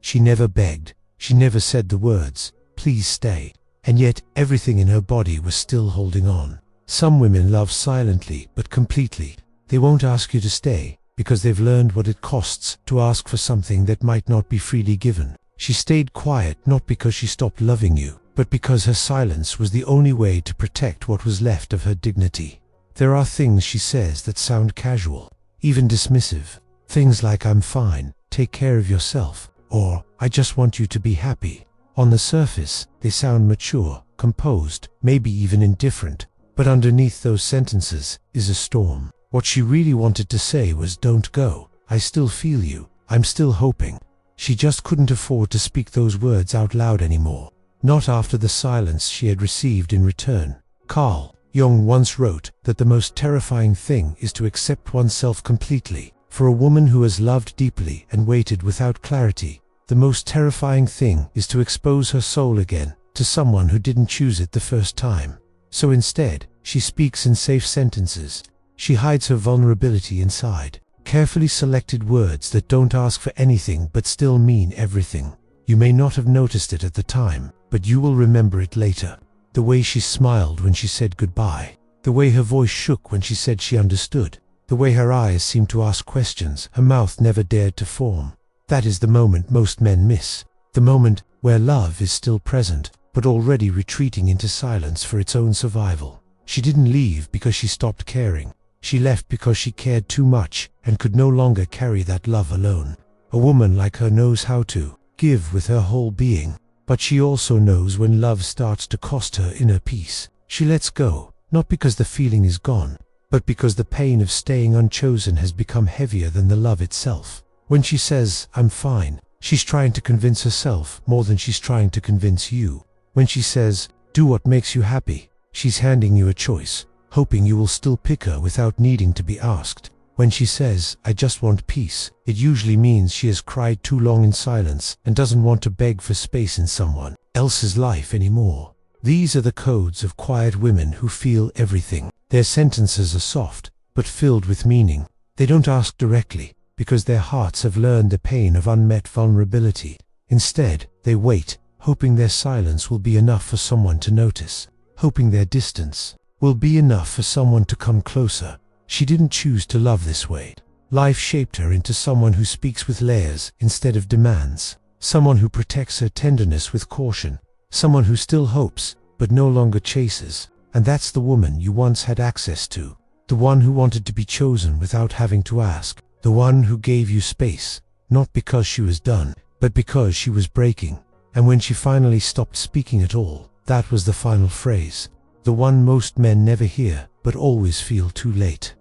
She never begged. She never said the words, "Please stay." And yet, everything in her body was still holding on. Some women love silently, but completely. They won't ask you to stay, because they've learned what it costs to ask for something that might not be freely given. She stayed quiet not because she stopped loving you, but because her silence was the only way to protect what was left of her dignity. There are things she says that sound casual, even dismissive. Things like "I'm fine, take care of yourself," or "I just want you to be happy." On the surface, they sound mature, composed, maybe even indifferent, but underneath those sentences is a storm. What she really wanted to say was, "Don't go. I still feel you. I'm still hoping." She just couldn't afford to speak those words out loud anymore. Not after the silence she had received in return. Carl Jung once wrote that the most terrifying thing is to accept oneself completely. For a woman who has loved deeply and waited without clarity, the most terrifying thing is to expose her soul again to someone who didn't choose it the first time. So instead, she speaks in safe sentences. She hides her vulnerability inside carefully selected words that don't ask for anything but still mean everything. You may not have noticed it at the time, but you will remember it later. The way she smiled when she said goodbye. The way her voice shook when she said she understood. The way her eyes seemed to ask questions her mouth never dared to form. That is the moment most men miss. The moment where love is still present, but already retreating into silence for its own survival. She didn't leave because she stopped caring. She left because she cared too much and could no longer carry that love alone. A woman like her knows how to give with her whole being, but she also knows when love starts to cost her inner peace. She lets go, not because the feeling is gone, but because the pain of staying unchosen has become heavier than the love itself. When she says, "I'm fine," she's trying to convince herself more than she's trying to convince you. When she says, "Do what makes you happy," she's handing you a choice, hoping you will still pick her without needing to be asked. When she says, "I just want peace," it usually means she has cried too long in silence and doesn't want to beg for space in someone else's life anymore. These are the codes of quiet women who feel everything. Their sentences are soft, but filled with meaning. They don't ask directly, because their hearts have learned the pain of unmet vulnerability. Instead, they wait, hoping their silence will be enough for someone to notice, hoping their distance will be enough for someone to come closer. She didn't choose to love this way. Life shaped her into someone who speaks with layers instead of demands, someone who protects her tenderness with caution, someone who still hopes, but no longer chases. And that's the woman you once had access to, the one who wanted to be chosen without having to ask, the one who gave you space, not because she was done, but because she was breaking. And when she finally stopped speaking at all, that was the final phrase. The one most men never hear, but always feel too late.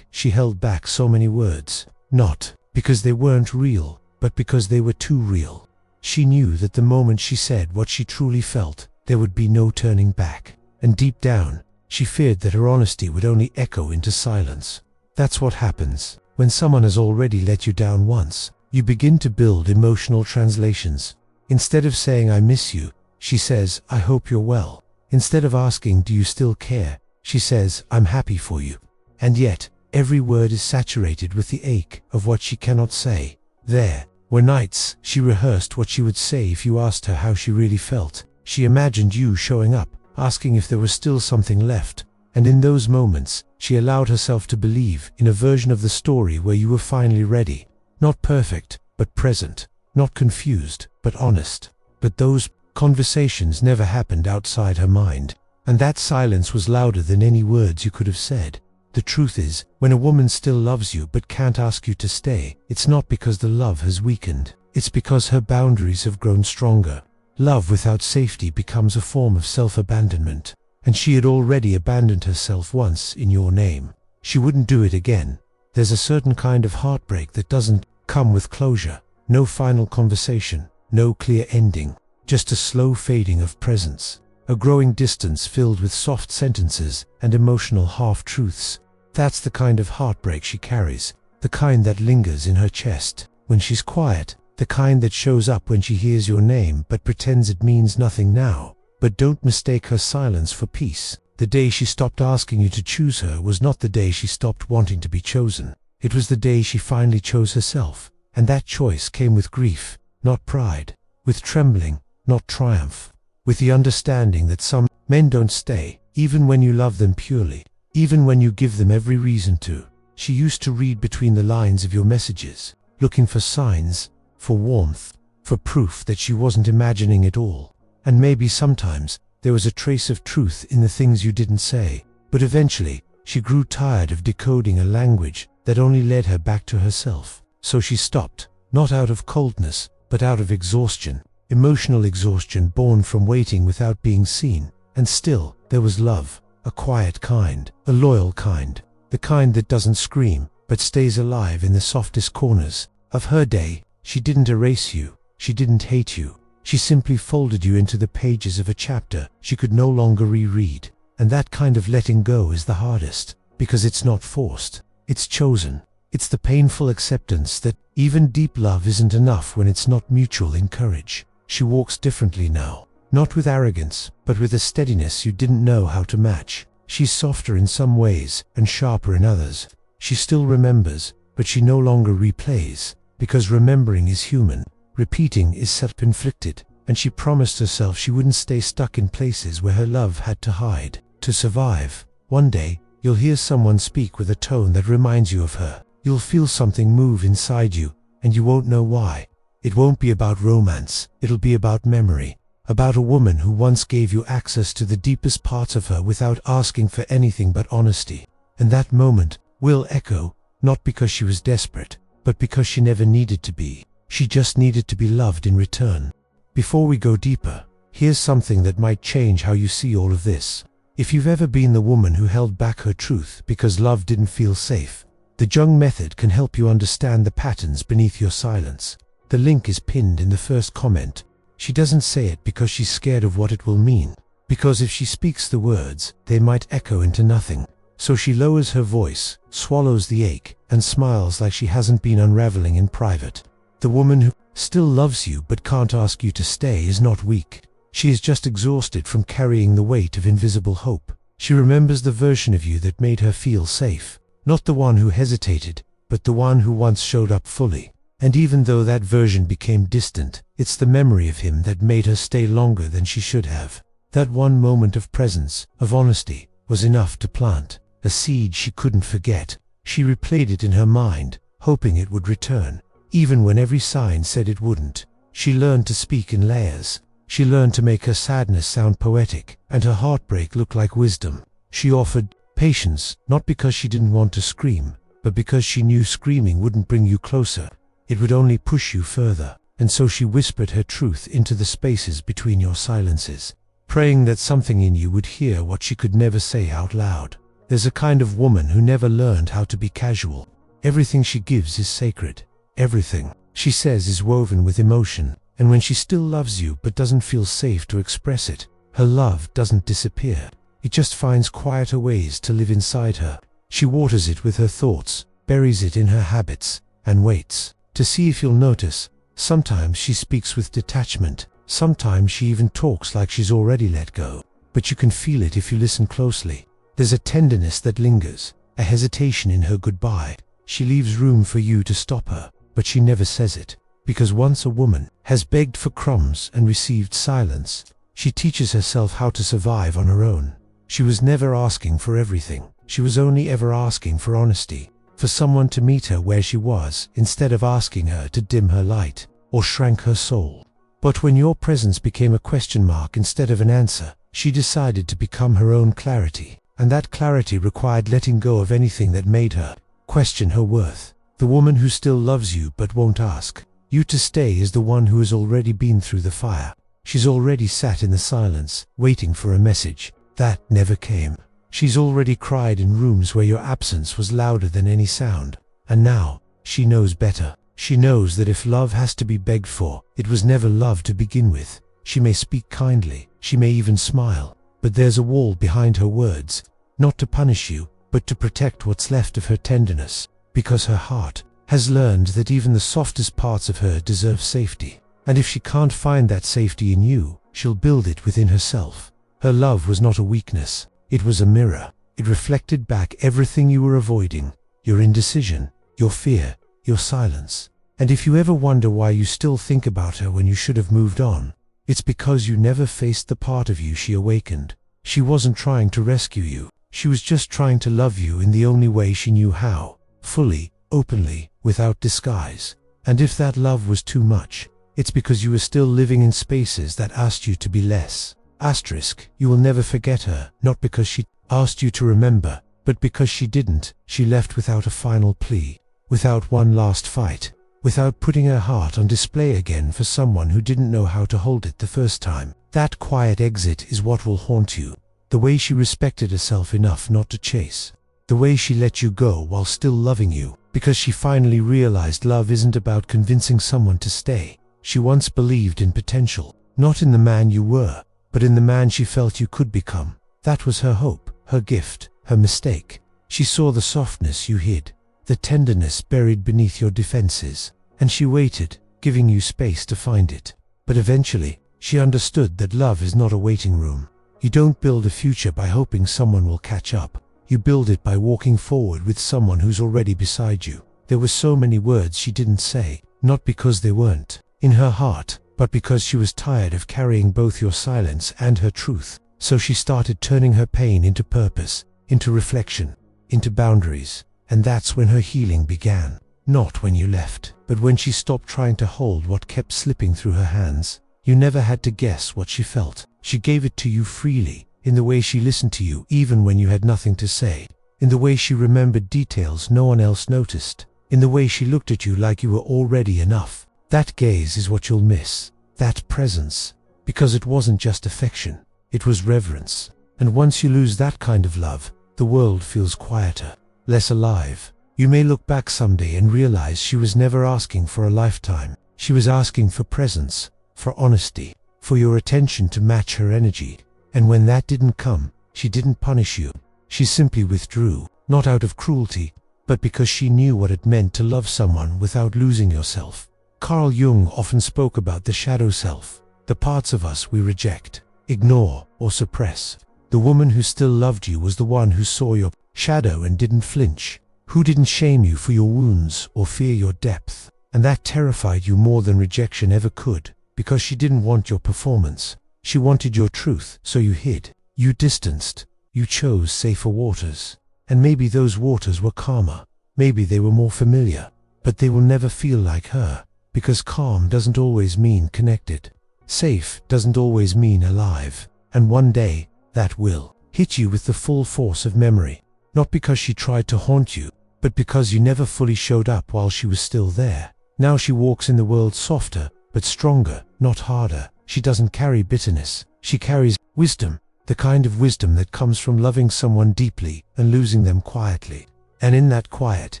She held back so many words, not because they weren't real, but because they were too real. She knew that the moment she said what she truly felt, there would be no turning back. And deep down, she feared that her honesty would only echo into silence. That's what happens when someone has already let you down once. You begin to build emotional translations. Instead of saying, "I miss you," she says, "I hope you're well." Instead of asking, "Do you still care?" she says, "I'm happy for you." And yet, every word is saturated with the ache of what she cannot say. There were nights she rehearsed what she would say if you asked her how she really felt. She imagined you showing up, asking if there was still something left. And in those moments, she allowed herself to believe in a version of the story where you were finally ready. Not perfect, but present. Not confused, but honest. But those conversations never happened outside her mind. And that silence was louder than any words you could have said. The truth is, when a woman still loves you but can't ask you to stay, it's not because the love has weakened. It's because her boundaries have grown stronger. Love without safety becomes a form of self-abandonment. And she had already abandoned herself once in your name. She wouldn't do it again. There's a certain kind of heartbreak that doesn't come with closure. No final conversation, no clear ending. Just a slow fading of presence. A growing distance filled with soft sentences and emotional half-truths. That's the kind of heartbreak she carries. The kind that lingers in her chest when she's quiet. The kind that shows up when she hears your name but pretends it means nothing now. But don't mistake her silence for peace. The day she stopped asking you to choose her was not the day she stopped wanting to be chosen. It was the day she finally chose herself. And that choice came with grief. not pride, with trembling, not triumph, with the understanding that some men don't stay, even when you love them purely, even when you give them every reason to. She used to read between the lines of your messages, looking for signs, for warmth, for proof that she wasn't imagining it all. And maybe sometimes there was a trace of truth in the things you didn't say, but eventually she grew tired of decoding a language that only led her back to herself. So she stopped, not out of coldness, but out of exhaustion, emotional exhaustion born from waiting without being seen. And still, there was love, a quiet kind, a loyal kind, the kind that doesn't scream, but stays alive in the softest corners of her day. She didn't erase you, she didn't hate you, she simply folded you into the pages of a chapter she could no longer reread. And that kind of letting go is the hardest, because it's not forced, it's chosen. It's the painful acceptance that even deep love isn't enough when it's not mutual in courage. She walks differently now, not with arrogance, but with a steadiness you didn't know how to match. She's softer in some ways and sharper in others. She still remembers, but she no longer replays, because remembering is human, repeating is self-inflicted, and she promised herself she wouldn't stay stuck in places where her love had to hide, to survive. One day, you'll hear someone speak with a tone that reminds you of her. You'll feel something move inside you, and you won't know why. It won't be about romance, it'll be about memory, about a woman who once gave you access to the deepest parts of her without asking for anything but honesty. And that moment will echo, not because she was desperate, but because she never needed to be. She just needed to be loved in return. Before we go deeper, here's something that might change how you see all of this. If you've ever been the woman who held back her truth because love didn't feel safe, the Jung Method can help you understand the patterns beneath your silence. The link is pinned in the first comment. She doesn't say it because she's scared of what it will mean, because if she speaks the words, they might echo into nothing. So she lowers her voice, swallows the ache, and smiles like she hasn't been unraveling in private. The woman who still loves you but can't ask you to stay is not weak. She is just exhausted from carrying the weight of invisible hope. She remembers the version of you that made her feel safe. Not the one who hesitated, but the one who once showed up fully. And even though that version became distant, it's the memory of him that made her stay longer than she should have. That one moment of presence, of honesty, was enough to plant a seed she couldn't forget. She replayed it in her mind, hoping it would return, even when every sign said it wouldn't. She learned to speak in layers. She learned to make her sadness sound poetic, and her heartbreak look like wisdom. She offered patience, not because she didn't want to scream, but because she knew screaming wouldn't bring you closer. It would only push you further. And so she whispered her truth into the spaces between your silences, praying that something in you would hear what she could never say out loud. There's a kind of woman who never learned how to be casual. Everything she gives is sacred. Everything she says is woven with emotion. And when she still loves you but doesn't feel safe to express it, her love doesn't disappear. It just finds quieter ways to live inside her. She waters it with her thoughts, buries it in her habits, and waits to see if you'll notice. Sometimes she speaks with detachment. Sometimes she even talks like she's already let go. But you can feel it if you listen closely. There's a tenderness that lingers, a hesitation in her goodbye. She leaves room for you to stop her, but she never says it. Because once a woman has begged for crumbs and received silence, she teaches herself how to survive on her own. She was never asking for everything. She was only ever asking for honesty, for someone to meet her where she was, instead of asking her to dim her light or shrank her soul. But when your presence became a question mark instead of an answer, she decided to become her own clarity. And that clarity required letting go of anything that made her question her worth. The woman who still loves you but won't ask you to stay is the one who has already been through the fire. She's already sat in the silence, waiting for a message that never came. She's already cried in rooms where your absence was louder than any sound. And now, she knows better. She knows that if love has to be begged for, it was never love to begin with. She may speak kindly, she may even smile, but there's a wall behind her words, not to punish you, but to protect what's left of her tenderness, because her heart has learned that even the softest parts of her deserve safety. And if she can't find that safety in you, she'll build it within herself. Her love was not a weakness, it was a mirror. It reflected back everything you were avoiding, your indecision, your fear, your silence. And if you ever wonder why you still think about her when you should have moved on, it's because you never faced the part of you she awakened. She wasn't trying to rescue you. She was just trying to love you in the only way she knew how, fully, openly, without disguise. And if that love was too much, it's because you were still living in spaces that asked you to be less. Asterisk, you will never forget her, not because she asked you to remember, but because she didn't. She left without a final plea, without one last fight, without putting her heart on display again for someone who didn't know how to hold it the first time. That quiet exit is what will haunt you. The way she respected herself enough not to chase. The way she let you go while still loving you, because she finally realized love isn't about convincing someone to stay. She once believed in potential, not in the man you were, but in the man she felt you could become. That was her hope, her gift, her mistake. She saw the softness you hid, the tenderness buried beneath your defenses, and she waited, giving you space to find it. But eventually, she understood that love is not a waiting room. You don't build a future by hoping someone will catch up. You build it by walking forward with someone who's already beside you. There were so many words she didn't say, not because they weren't in her heart, but because she was tired of carrying both your silence and her truth. So she started turning her pain into purpose, into reflection, into boundaries. And that's when her healing began. Not when you left, but when she stopped trying to hold what kept slipping through her hands. You never had to guess what she felt. She gave it to you freely, in the way she listened to you even when you had nothing to say, in the way she remembered details no one else noticed, in the way she looked at you like you were already enough. That gaze is what you'll miss, that presence, because it wasn't just affection, it was reverence. And once you lose that kind of love, the world feels quieter, less alive. You may look back someday and realize she was never asking for a lifetime. She was asking for presence, for honesty, for your attention to match her energy. And when that didn't come, she didn't punish you. She simply withdrew, not out of cruelty, but because she knew what it meant to love someone without losing yourself. Carl Jung often spoke about the shadow self, the parts of us we reject, ignore, or suppress. The woman who still loved you was the one who saw your shadow and didn't flinch, who didn't shame you for your wounds or fear your depth. And that terrified you more than rejection ever could, because she didn't want your performance. She wanted your truth, so you hid, you distanced, you chose safer waters. And maybe those waters were calmer, maybe they were more familiar, but they will never feel like her, because calm doesn't always mean connected. Safe doesn't always mean alive. And one day, that will hit you with the full force of memory, not because she tried to haunt you, but because you never fully showed up while she was still there. Now she walks in the world softer, but stronger, not harder. She doesn't carry bitterness, she carries wisdom, the kind of wisdom that comes from loving someone deeply and losing them quietly. And in that quiet,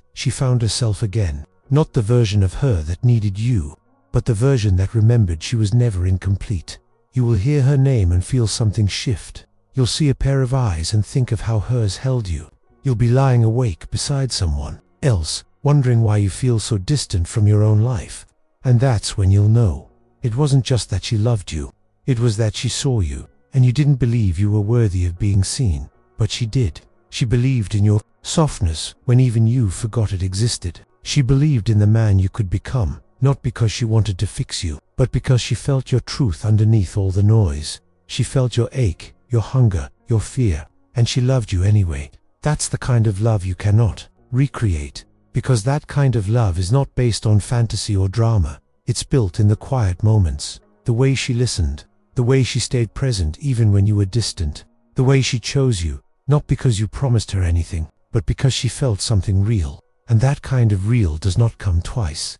she found herself again, not the version of her that needed you, but the version that remembered she was never incomplete. You will hear her name and feel something shift. You'll see a pair of eyes and think of how hers held you. You'll be lying awake beside someone else, wondering why you feel so distant from your own life. And that's when you'll know. It wasn't just that she loved you, it was that she saw you, and you didn't believe you were worthy of being seen, but she did. She believed in your softness when even you forgot it existed. She believed in the man you could become, not because she wanted to fix you, but because she felt your truth underneath all the noise. She felt your ache, your hunger, your fear, and she loved you anyway. That's the kind of love you cannot recreate, because that kind of love is not based on fantasy or drama. It's built in the quiet moments, the way she listened, the way she stayed present even when you were distant, the way she chose you, not because you promised her anything, but because she felt something real. And that kind of real does not come twice.